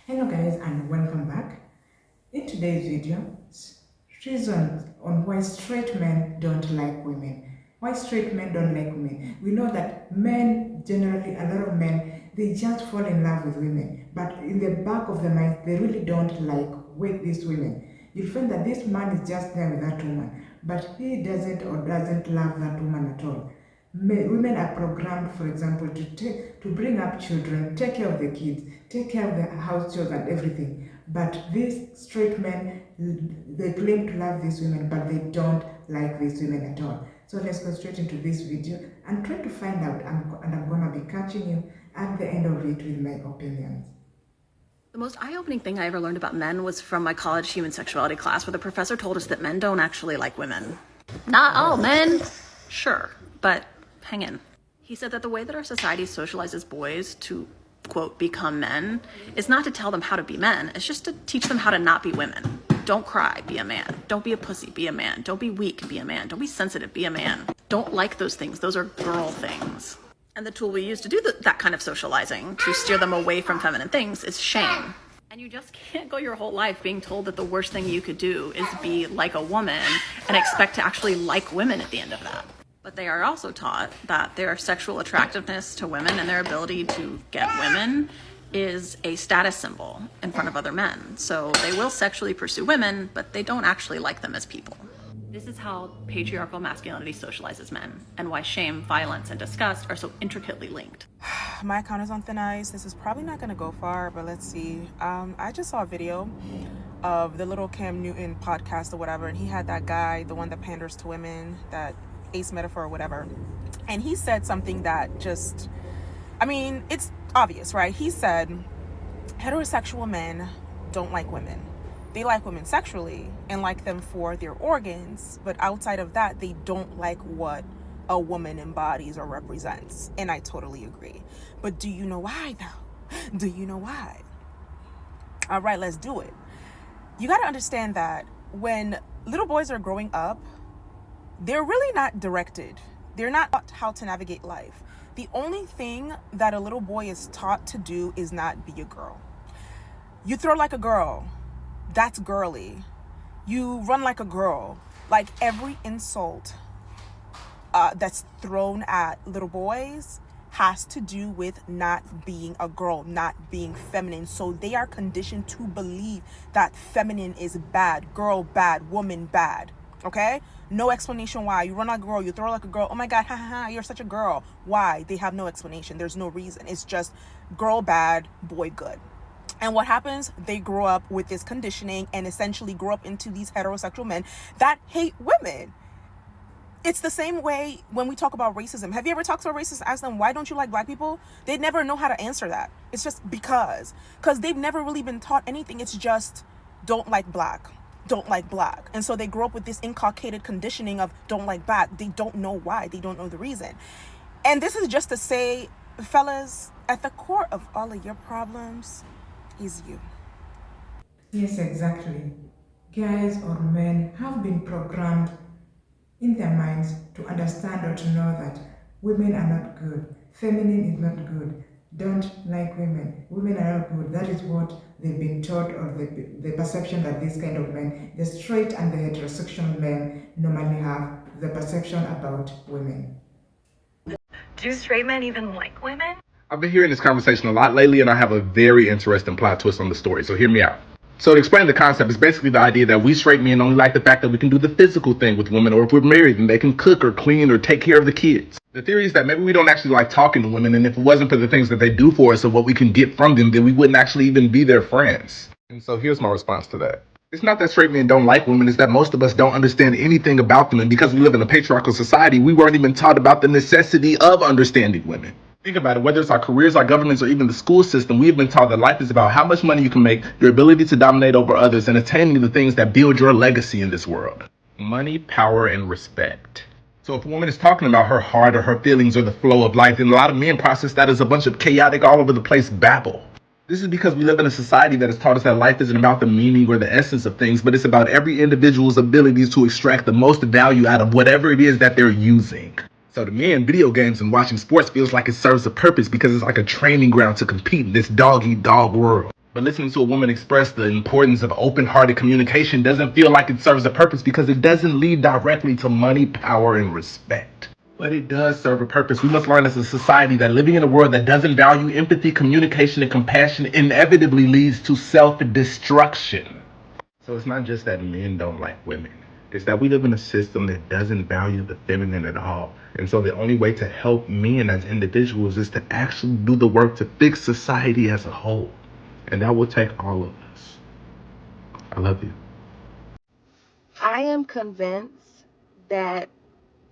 Hello guys and welcome back. In today's video, reasons on why straight men don't like women. Why straight men don't like women. We know that men, generally a lot of men, they just fall in love with women. But in the back of the mind, they really don't like with these women. You'll find that this man is just there with that woman, but he doesn't love that woman at all. Women are programmed, for example, to bring up children, take care of the kids, take care of the house chores and everything. But these straight men, they claim to love these women, but they don't like these women at all. So let's go straight into this video and try to find out, and I'm gonna be catching you at the end of it with my opinions. The most eye-opening thing I ever learned about men was from my college human sexuality class, where the professor told us that men don't actually like women. Not all men. Sure, but hang in. He said that the way that our society socializes boys to, quote, become men is not to tell them how to be men. It's just to teach them how to not be women. Don't cry, be a man. Don't be a pussy, be a man. Don't be weak, be a man. Don't be sensitive, be a man. Don't like those things. Those are girl things. And the tool we use to do that kind of socializing, to steer them away from feminine things, is shame. And you just can't go your whole life being told that the worst thing you could do is be like a woman and expect to actually like women at the end of that. But they are also taught that their sexual attractiveness to women and their ability to get women is a status symbol in front of other men. So they will sexually pursue women, but they don't actually like them as people. This is how patriarchal masculinity socializes men, and why shame, violence, and disgust are so intricately linked. My account is on thin ice. This is probably not going to go far, but let's see. I just saw a video of the little Cam Newton podcast or whatever, and he had that guy, the one that panders to women, that ace metaphor or whatever, and he said something that just, it's obvious, right? He said heterosexual men don't like women. They like women sexually and like them for their organs, but outside of that, they don't like what a woman embodies or represents. And I totally agree. But do you know why though? Do you know why? All right, let's do it. You got to understand that when little boys are growing up, they're really not directed. They're not taught how to navigate life. The only thing that a little boy is taught to do is not be a girl. You throw like a girl. That's girly. You run like a girl. Like every insult that's thrown at little boys has to do with not being a girl, not being feminine. So they are conditioned to believe that feminine is bad, girl bad, woman bad. Okay? No explanation why. You run like a girl, you throw like a girl. Oh my God, ha ha ha, you're such a girl. Why? They have no explanation. There's no reason. It's just girl bad, boy good. And what happens? They grow up with this conditioning and essentially grow up into these heterosexual men that hate women. It's the same way when we talk about racism. Have you ever talked to a racist and asked them, why don't you like black people? They'd never know how to answer that. It's just because they've never really been taught anything. It's just don't like black. Don't like black. And so they grow up with this inculcated conditioning of don't like black. They don't know why. They don't know the reason. And this is just to say, fellas, at the core of all of your problems is you. Yes, exactly. Guys or men have been programmed in their minds to understand or to know that women are not good, feminine is not good, don't like women, women are not good. That is what they've been taught, or the perception that these kind of men, the straight and the heterosexual men, normally have the perception about women. Do straight men even like women? I've been hearing this conversation a lot lately, and I have a very interesting plot twist on the story, so hear me out. So to explain the concept, it's basically the idea that we straight men only like the fact that we can do the physical thing with women, or if we're married, then they can cook or clean or take care of the kids. The theory is that maybe we don't actually like talking to women, and if it wasn't for the things that they do for us or what we can get from them, then we wouldn't actually even be their friends. And so here's my response to that. It's not that straight men don't like women, it's that most of us don't understand anything about them, and because we live in a patriarchal society, we weren't even taught about the necessity of understanding women. Think about it, whether it's our careers, our governments, or even the school system, we have been taught that life is about how much money you can make, your ability to dominate over others, and attaining the things that build your legacy in this world. Money, power, and respect. So if a woman is talking about her heart or her feelings or the flow of life, then a lot of men process that as a bunch of chaotic, all over the place babble. This is because we live in a society that has taught us that life isn't about the meaning or the essence of things, but it's about every individual's abilities to extract the most value out of whatever it is that they're using. So to me, in video games and watching sports feels like it serves a purpose because it's like a training ground to compete in this dog-eat-dog world. But listening to a woman express the importance of open-hearted communication doesn't feel like it serves a purpose because it doesn't lead directly to money, power, and respect. But it does serve a purpose. We must learn as a society that living in a world that doesn't value empathy, communication, and compassion inevitably leads to self-destruction. So it's not just that men don't like women. It's that we live in a system that doesn't value the feminine at all. And so the only way to help men as individuals is to actually do the work to fix society as a whole. And that will take all of us. I love you. I am convinced that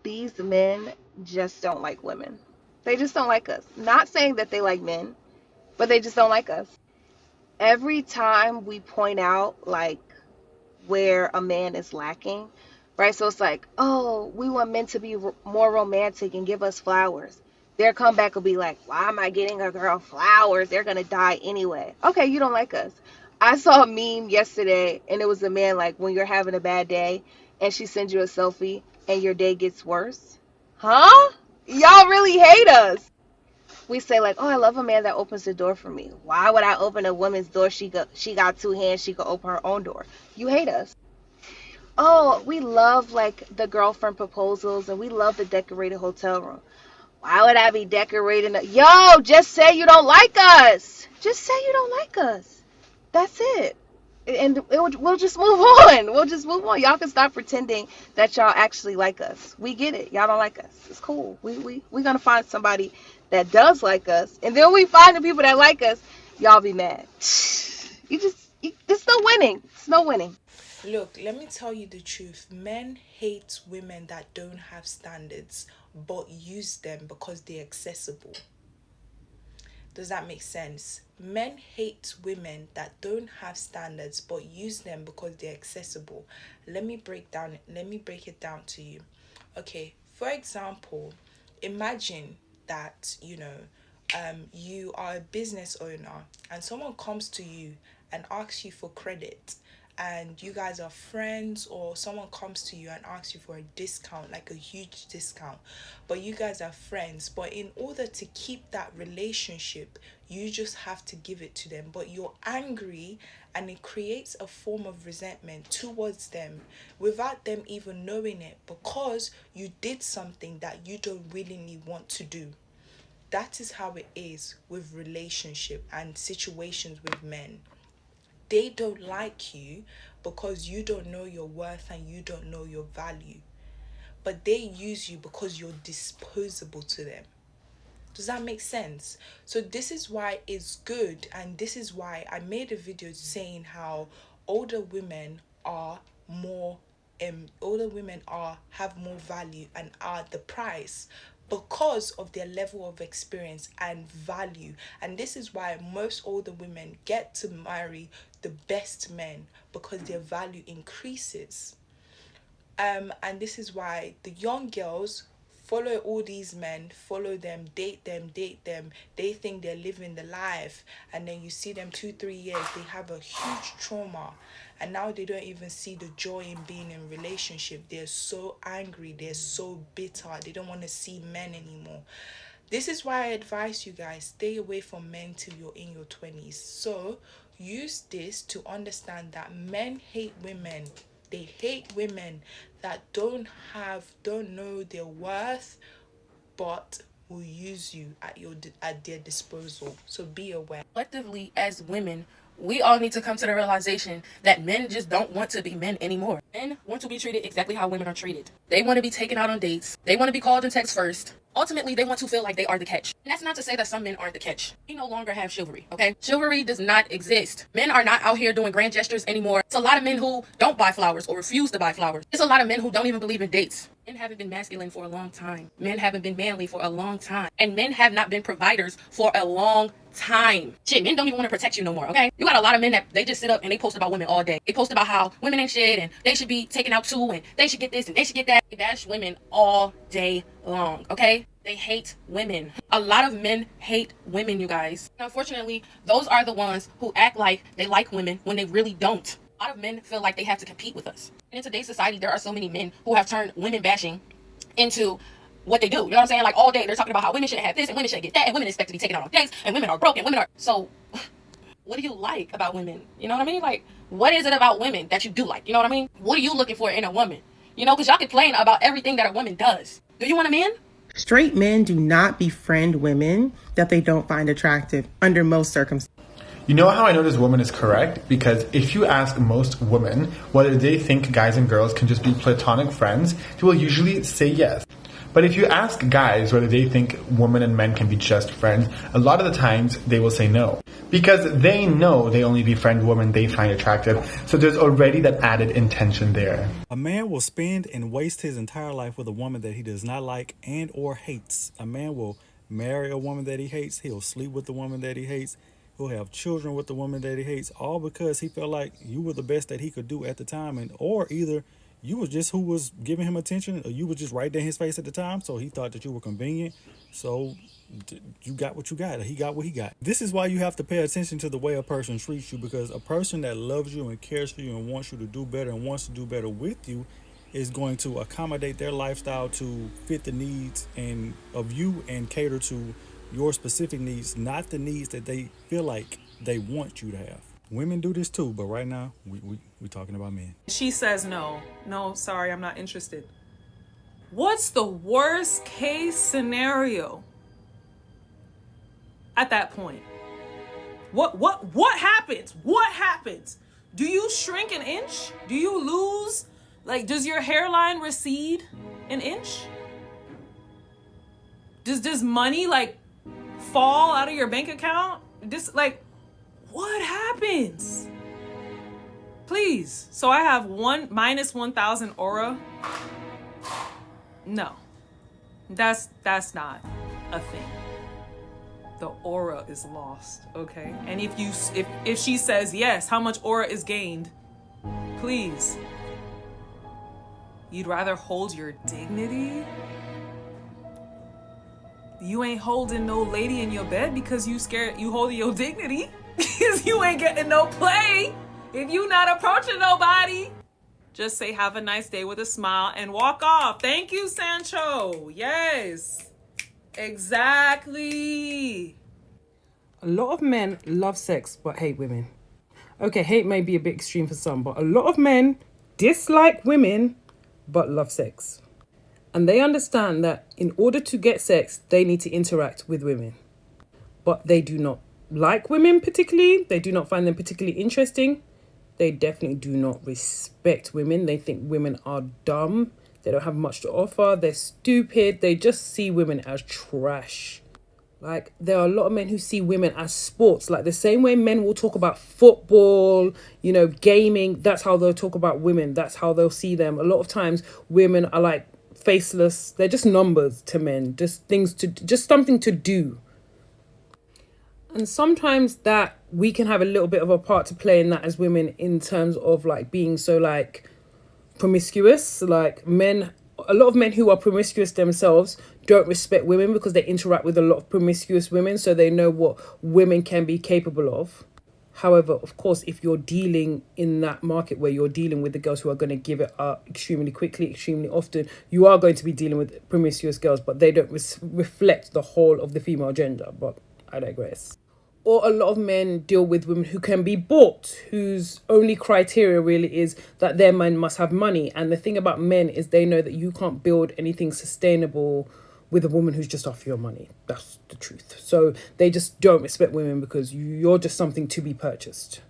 these men just don't like women. They just don't like us. Not saying that they like men, but they just don't like us. Every time we point out like where a man is lacking, right? So it's like, oh, we want men to be more romantic and give us flowers. Their comeback will be like, why am I getting a girl flowers? They're going to die anyway. Okay, you don't like us. I saw a meme yesterday, and it was a man like, when you're having a bad day and she sends you a selfie and your day gets worse. Huh? Y'all really hate us. We say like, oh, I love a man that opens the door for me. Why would I open a woman's door? She got two hands. She could open her own door. You hate us. Oh, we love like the girlfriend proposals, and we love the decorated hotel room. Why would I be decorating? Yo, just say you don't like us. Just say you don't like us. That's it. And we'll just move on. We'll just move on. Y'all can stop pretending that y'all actually like us. We get it. Y'all don't like us. It's cool. We're going to find somebody that does like us. And then we find the people that like us. Y'all be mad. There's no winning. It's no winning. Look, let me tell you the truth. Men hate women that don't have standards, but use them because they're accessible. Does that make sense? Men hate women that don't have standards, but use them because they're accessible. Let me break it down to you. Okay, for example, imagine that, you are a business owner and someone comes to you and asks you for credit, and you guys are friends, or someone comes to you and asks you for a discount, like a huge discount, but you guys are friends. But in order to keep that relationship, you just have to give it to them, but you're angry, and it creates a form of resentment towards them without them even knowing it, because you did something that you don't willingly want to do. That is how it is with relationship and situations with men. They don't like you because you don't know your worth and you don't know your value. But they use you because you're disposable to them. Does that make sense? So this is why it's good, and this is why I made a video saying how older women have more value and are the price, because of their level of experience and value. And this is why most older women get to marry the best men, because their value increases. And this is why the young girls follow all these men, follow them, date them. They think they're living the life, and then you see them 2-3 years, they have a huge trauma, and now they don't even see the joy in being in a relationship. They're so angry, they're so bitter, they don't want to see men anymore. This is why I advise you guys, stay away from men till you're in your 20s. So use this to understand that men hate women. They hate women that don't know their worth, but will use you at their disposal. So be aware. Collectively, as women, we all need to come to the realization that men just don't want to be men anymore. Men want to be treated exactly how women are treated. They want to be taken out on dates. They want to be called and text first. Ultimately, they want to feel like they are the catch. And that's not to say that some men aren't the catch. We no longer have chivalry, okay? Chivalry does not exist. Men are not out here doing grand gestures anymore. It's a lot of men who don't buy flowers or refuse to buy flowers. It's a lot of men who don't even believe in dates. Men haven't been masculine for a long time. Men haven't been manly for a long time. And men have not been providers for a long time. Shit, men don't even want to protect you no more, okay? You got a lot of men that they just sit up and they post about women all day. They post about how women ain't shit and they should be taken out too and they should get this and they should get that. They bash women all day long, okay? They hate women. A lot of men hate women, you guys. Unfortunately, those are the ones who act like they like women when they really don't. A lot of men feel like they have to compete with us. And in today's society, there are so many men who have turned women bashing into what they do. You know what I'm saying? Like all day they're talking about how women shouldn't have this and women shouldn't get that and women expect to be taken out on dates and women are broken. So What do you like about women? You know what I mean? Like, what is it about women that you do like? You know what I mean? What are you looking for in a woman? You know, because y'all complain about everything that a woman does. Do you want a man? Straight men do not befriend women that they don't find attractive under most circumstances. You know how I know this woman is correct? Because if you ask most women whether they think guys and girls can just be platonic friends, they will usually say yes. But if you ask guys whether they think women and men can be just friends, a lot of the times they will say no. Because they know they only befriend women they find attractive, so there's already that added intention there. A man will spend and waste his entire life with a woman that he does not like and or hates. A man will marry a woman that he hates. He'll sleep with the woman that he hates. He'll have children with the woman that he hates, all because he felt like you were the best that he could do at the time, and or either you was just who was giving him attention, or you was just right there in his face at the time, so he thought that you were convenient. So you got what you got. He got what he got. This is why you have to pay attention to the way a person treats you, because a person that loves you and cares for you and wants you to do better and wants to do better with you is going to accommodate their lifestyle to fit the needs and of you and cater to your specific needs, not the needs that they feel like they want you to have. Women do this too, but right now we talking about men. She says no, sorry, I'm not interested. What's the worst case scenario at that point? What happens? What happens? Do you shrink an inch? Do you lose? Like, does your hairline recede an inch? Does money like fall out of your bank account? What happens? Please. So I have minus 1,000 aura. No, that's not a thing. The aura is lost, okay? And if she says yes, how much aura is gained? Please. You'd rather hold your dignity? You ain't holding no lady in your bed because you scared you holding your dignity because you ain't getting no play if you not approaching nobody. Just say have a nice day with a smile and walk off. Thank you, Sancho. Yes, exactly. A lot of men love sex but hate women. Okay, hate may be a bit extreme for some, but a lot of men dislike women but love sex. And they understand that in order to get sex, they need to interact with women. But they do not like women particularly. They do not find them particularly interesting. They definitely do not respect women. They think women are dumb. They don't have much to offer. They're stupid. They just see women as trash. Like, there are a lot of men who see women as sports. Like, the same way men will talk about football, gaming, that's how they'll talk about women. That's how they'll see them. A lot of times, women are like faceless. They're just numbers to men. Just something to do. And sometimes that we can have a little bit of a part to play in that as women, in terms of like being so like promiscuous. Like, a lot of men who are promiscuous themselves don't respect women because they interact with a lot of promiscuous women, so they know what women can be capable of. However, of course, if you're dealing in that market where you're dealing with the girls who are going to give it up extremely quickly, extremely often, you are going to be dealing with promiscuous girls, but they don't reflect the whole of the female gender. But I digress. Or a lot of men deal with women who can be bought, whose only criteria really is that their man must have money. And the thing about men is they know that you can't build anything sustainable with a woman who's just after your money. That's the truth. So they just don't respect women because you're just something to be purchased.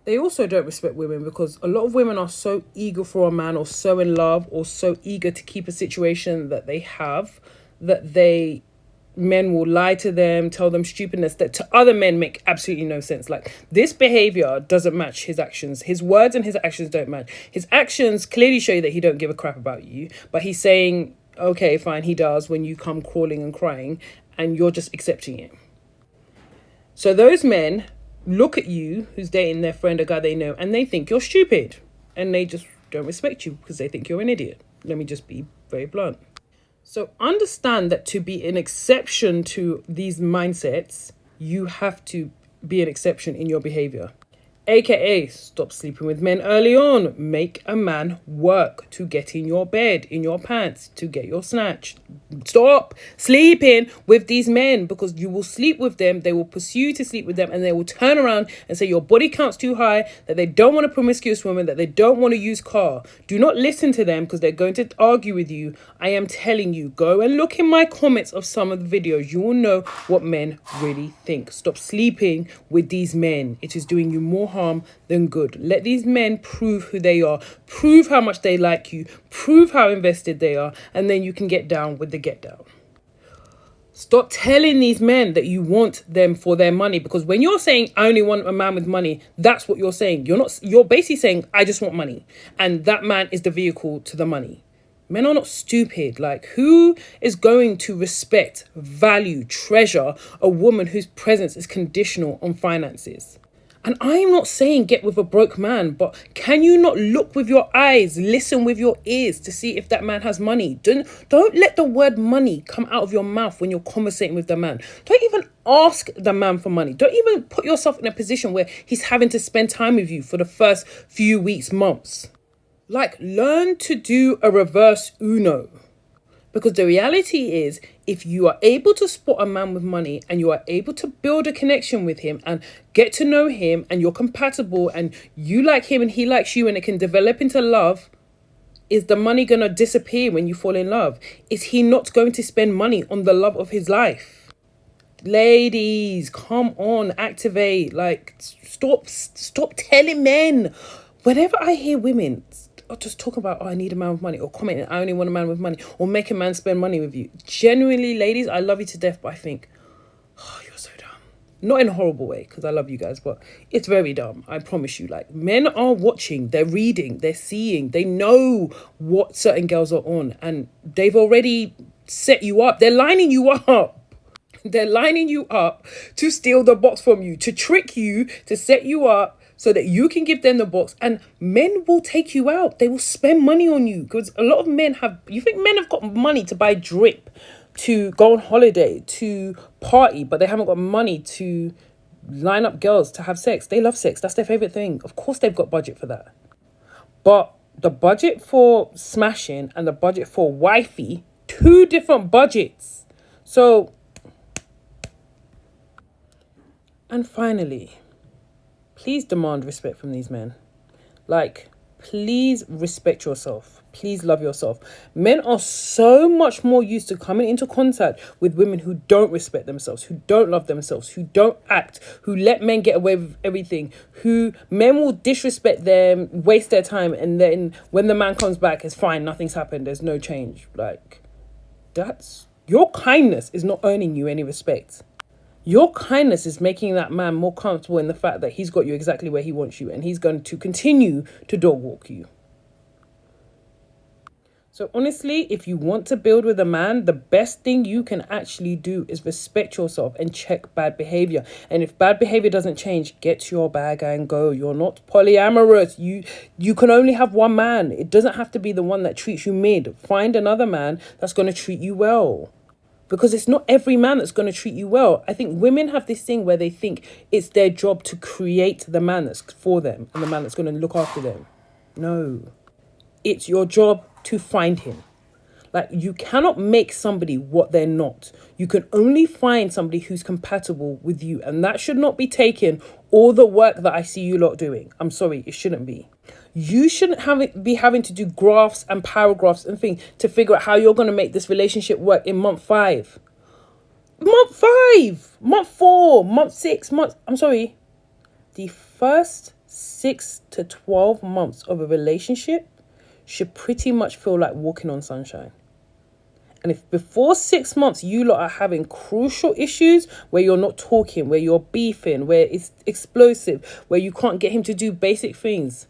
They also don't respect women because a lot of women are so eager for a man, or so in love, or so eager to keep a situation that they have, that men will lie to them, tell them stupidness that to other men make absolutely no sense. Like, this behavior doesn't match his actions. His words and his actions don't match. His actions clearly show you that he don't give a crap about you, but he's saying, okay, fine, he does when you come crawling and crying, and you're just accepting it. So those men look at you, who's dating their friend, a guy they know, and they think you're stupid, and they just don't respect you because they think you're an idiot. Let me just be very blunt. So understand that to be an exception to these mindsets, you have to be an exception in your behavior. AKA, stop sleeping with men early on. Make a man work to get in your bed, in your pants, to get your snatch. Stop sleeping with these men, because you will sleep with them, they will pursue you to sleep with them, and they will turn around and say your body count's too high, that they don't want a promiscuous woman, that they don't want to use car. Do not listen to them, because they're going to argue with you. I am telling you, go and look in my comments of some of the videos. You will know what men really think. Stop sleeping with these men. It is doing you more harm than good. Let these men prove who they are, prove how much they like you, prove how invested they are, and then you can get down with the get down. Stop telling these men that you want them for their money, because when you're saying I only want a man with money, that's what you're saying. You're basically saying I just want money, and that man is the vehicle to the money. Men are not stupid. Like, who is going to respect, value, treasure a woman whose presence is conditional on finances? And I'm not saying get with a broke man, but can you not look with your eyes, listen with your ears to see if that man has money? Don't let the word money come out of your mouth when you're conversating with the man. Don't even ask the man for money. Don't even put yourself in a position where he's having to spend time with you for the first few weeks, months. Like, learn to do a reverse Uno. Because the reality is, if you are able to spot a man with money and you are able to build a connection with him and get to know him, and you're compatible and you like him and he likes you, and it can develop into love, is the money going to disappear when you fall in love? Is he not going to spend money on the love of his life? Ladies, come on, activate. Like, stop telling men. Whenever I hear women or just talk about, I need a man with money, or comment, I only want a man with money, or make a man spend money with you. Genuinely, ladies, I love you to death, but I think, oh, you're so dumb. Not in a horrible way, because I love you guys, but it's very dumb. I promise you. Like, men are watching, they're reading, they're seeing, they know what certain girls are on, and they've already set you up. They're lining you up. They're lining you up to steal the box from you, to trick you, to set you up, so that you can give them the box, and men will take you out. They will spend money on you, because a lot of men have, you think men have got money to buy drip, to go on holiday, to party, but they haven't got money to line up girls to have sex. They love sex. That's their favorite thing. Of course they've got budget for that. But the budget for smashing and the budget for wifey, two different budgets. So, and finally, please demand respect from these men. Like, please respect yourself. Please love yourself. Men are so much more used to coming into contact with women who don't respect themselves, who don't love themselves, who don't act, who let men get away with everything, who men will disrespect them, waste their time, and then when the man comes back, it's fine, nothing's happened, there's no change. Like, your kindness is not earning you any respect. Your kindness is making that man more comfortable in the fact that he's got you exactly where he wants you, and he's going to continue to dog walk you. So honestly, if you want to build with a man, the best thing you can actually do is respect yourself and check bad behavior. And if bad behavior doesn't change, get your bag and go. You're not polyamorous. You can only have one man. It doesn't have to be the one that treats you mid. Find another man that's going to treat you well. Because it's not every man that's going to treat you well. I think women have this thing where they think it's their job to create the man that's for them and the man that's going to look after them. No. It's your job to find him. Like, you cannot make somebody what they're not. You can only find somebody who's compatible with you. And that should not be taking all the work that I see you lot doing. I'm sorry, it shouldn't be. You shouldn't be having to do graphs and paragraphs and things to figure out how you're going to make this relationship work in month 5. Month 5, month 4, month 6, the first 6 to 12 months of a relationship should pretty much feel like walking on sunshine. And if before 6 months you lot are having crucial issues where you're not talking, where you're beefing, where it's explosive, where you can't get him to do basic things,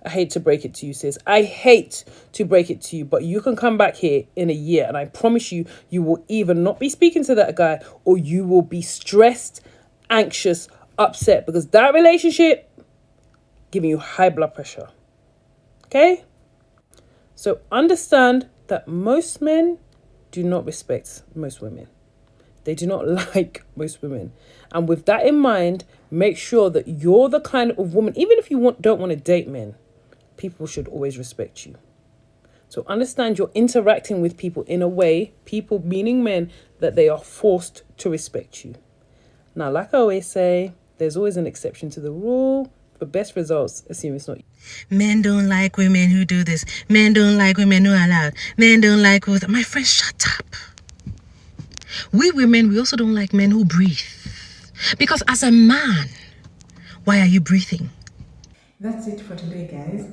I hate to break it to you, sis. I hate to break it to you, but you can come back here in a year and I promise you, you will either not be speaking to that guy or you will be stressed, anxious, upset, because that relationship giving you high blood pressure. Okay? So understand that most men do not respect most women. They do not like most women. And with that in mind, make sure that you're the kind of woman, even if you don't want to date men, people should always respect you. So understand you're interacting with people in a way, people meaning men, that they are forced to respect you. Now, like I always say, there's always an exception to the rule. For best results, assume it's not you. Men don't like women who do this. Men don't like women who are loud. Men don't like who... My friend, shut up. We women, we also don't like men who breathe. Because as a man, why are you breathing? That's it for today, guys.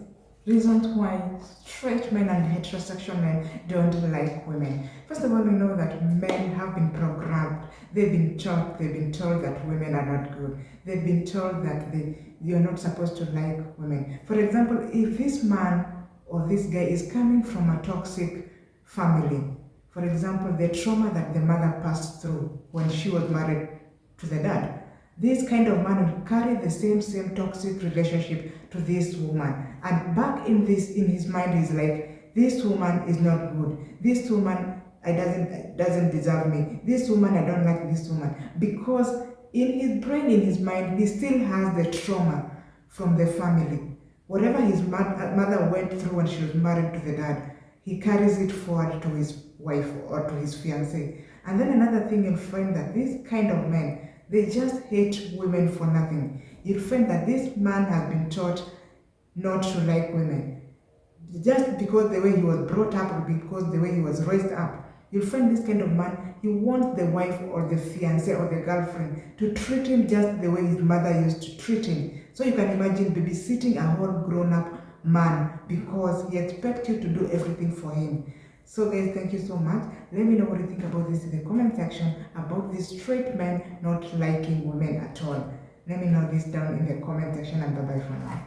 Reasons why straight men and heterosexual men don't like women. First of all, we know that men have been programmed. They've been taught, they've been told that women are not good. They've been told that you're not supposed to like women. For example, if this man or this guy is coming from a toxic family, for example, the trauma that the mother passed through when she was married to the dad, this kind of man will carry the same toxic relationship to this woman. And back in his mind is like, this woman is not good. This woman doesn't deserve me. This woman, I don't like this woman. Because in his brain, in his mind, he still has the trauma from the family. Whatever his mother went through when she was married to the dad, he carries it forward to his wife or to his fiancée. And then another thing, you'll find that this kind of men, they just hate women for nothing. You'll find that this man has been taught not to like women. Just because the way he was brought up or because the way he was raised up. You'll find this kind of man, he wants the wife or the fiancé or the girlfriend to treat him just the way his mother used to treat him. So you can imagine babysitting a whole grown-up man because he expects you to do everything for him. So guys, thank you so much. Let me know what you think about this in the comment section, about these straight men not liking women at all. Let me know this down in the comment section, and bye-bye for now.